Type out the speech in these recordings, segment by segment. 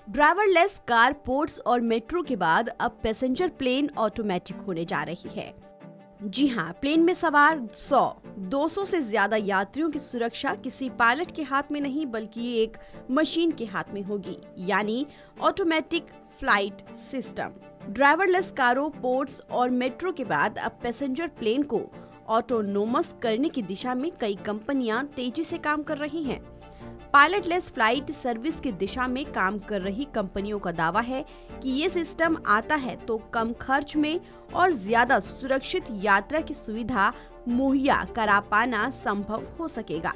Driverless car ports और metro के बाद अब पैसेंजर प्लेन ऑटोमेटिक होने जा रही है। जी हाँ, प्लेन में सवार 100-200 से ज्यादा यात्रियों की सुरक्षा किसी पायलट के हाथ में नहीं बल्कि एक मशीन के हाथ में होगी, यानी ऑटोमेटिक फ्लाइट सिस्टम। ड्राइवरलेस कारों, पोर्ट्स और मेट्रो के बाद अब पैसेंजर प्लेन को ऑटोनोमस करने की दिशा में कई कंपनियां तेजी से काम कर रही हैं। पायलटलेस फ्लाइट सर्विस की दिशा में काम कर रही कंपनियों का दावा है कि ये सिस्टम आता है तो कम खर्च में और ज्यादा सुरक्षित यात्रा की सुविधा मुहैया करा पाना संभव हो सकेगा,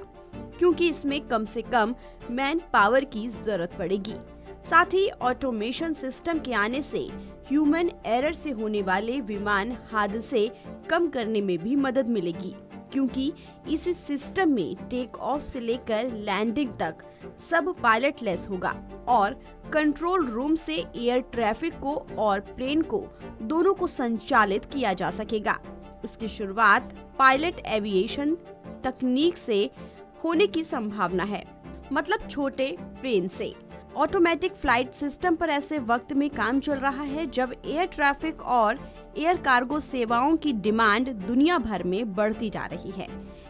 क्योंकि इसमें कम से कम मैन पावर की जरूरत पड़ेगी। साथ ही ऑटोमेशन सिस्टम के आने से ह्यूमन एरर से होने वाले विमान हादसे कम करने में भी मदद मिलेगी, क्योंकि इस सिस्टम में टेक ऑफ से लेकर लैंडिंग तक सब पायलटलेस होगा और कंट्रोल रूम से एयर ट्रैफिक को और प्लेन को दोनों को संचालित किया जा सकेगा। इसकी शुरुआत पायलट एविएशन तकनीक से होने की संभावना है, मतलब छोटे प्लेन से। ऑटोमेटिक फ्लाइट सिस्टम पर ऐसे वक्त में काम चल रहा है जब एयर ट्रैफिक और एयर कार्गो सेवाओं की डिमांड दुनिया भर में बढ़ती जा रही है।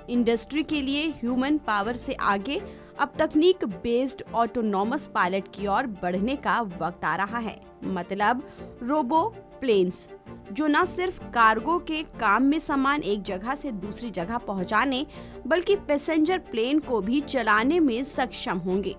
इंडस्ट्री के लिए ह्यूमन पावर से आगे अब तकनीक बेस्ड ऑटोनॉमस पायलट की ओर बढ़ने का वक्त आ रहा है, मतलब रोबो प्लेन्स, जो न सिर्फ कार्गो के काम में सामान एक जगह से दूसरी जगह पहुंचाने बल्कि पैसेंजर प्लेन को भी चलाने में सक्षम होंगे।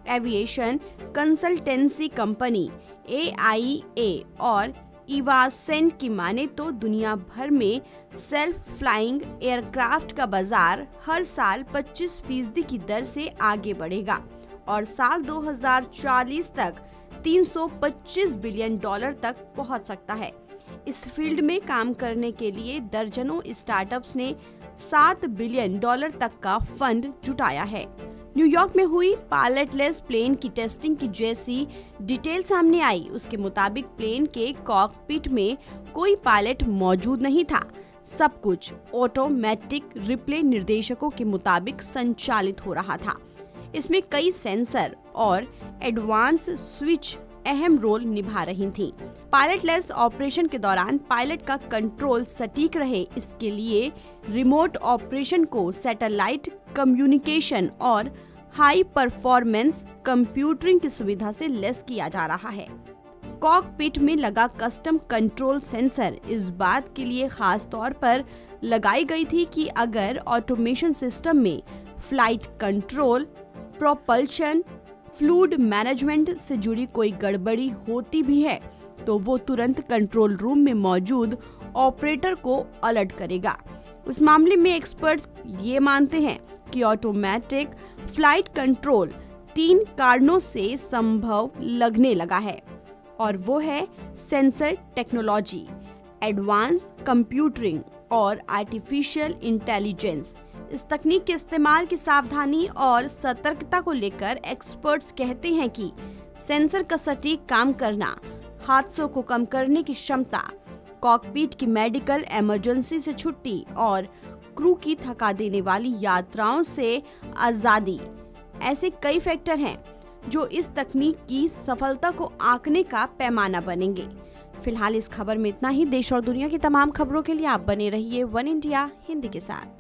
एविएशन कंसल्टेंसी कंपनी AIA और इवासेंट की माने तो दुनिया भर में सेल्फ फ्लाइंग एयरक्राफ्ट का बाजार हर साल 25% की दर से आगे बढ़ेगा और साल 2040 तक $325 बिलियन तक पहुंच सकता है। इस फील्ड में काम करने के लिए दर्जनों स्टार्टअप्स ने $7 बिलियन तक का फंड जुटाया है। न्यूयॉर्क में हुई पायलटलेस प्लेन की टेस्टिंग की जैसी डिटेल सामने आई, उसके मुताबिक प्लेन के कॉकपिट में कोई पायलट मौजूद नहीं था। सब कुछ ऑटोमेटिक रिप्ले निर्देशकों के मुताबिक संचालित हो रहा था। इसमें कई सेंसर और एडवांस स्विच अहम रोल निभा रही थीं। पायलटलेस ऑपरेशन के दौरान पायलट का कंट्रोल सटीक रहे, इसके लिए रिमोट ऑपरेशन को सैटेलाइट कम्युनिकेशन और हाई परफॉर्मेंस कंप्यूटिंग की सुविधा से लैस किया जा रहा है। कॉकपिट में लगा कस्टम कंट्रोल सेंसर इस बात के लिए खास तौर पर लगाई गई थी कि अगर ऑटोमेशन सिस्टम में flight control, propulsion, fluid management से जुड़ी कोई गड़बड़ी होती भी है तो वो तुरंत कंट्रोल रूम में मौजूद ऑपरेटर को अलर्ट करेगा। उस मामले में एक्सपर्ट्स ये मानते हैं कि ऑटोमेटिक फ्लाइट कंट्रोल 3 कारणों से संभव लगने लगा है, और वो है सेंसर टेक्नोलॉजी, एडवांस कंप्यूटिंग और आर्टिफिशियल इंटेलिजेंस। इस तकनीक के इस्तेमाल की सावधानी और सतर्कता को लेकर एक्सपर्ट्स कहते हैं कि सेंसर का सटीक काम करना, हादसों को कम करने की क्षमता, कॉकपिट की मेडिकल इमरजेंसी से छुट्टी और क्रू की थका देने वाली यात्राओं से आजादी, ऐसे कई फैक्टर हैं जो इस तकनीक की सफलता को आंकने का पैमाना बनेंगे। फिलहाल इस खबर में इतना ही। देश और दुनिया की तमाम खबरों के लिए आप बने रहिए वन इंडिया हिंदी के साथ।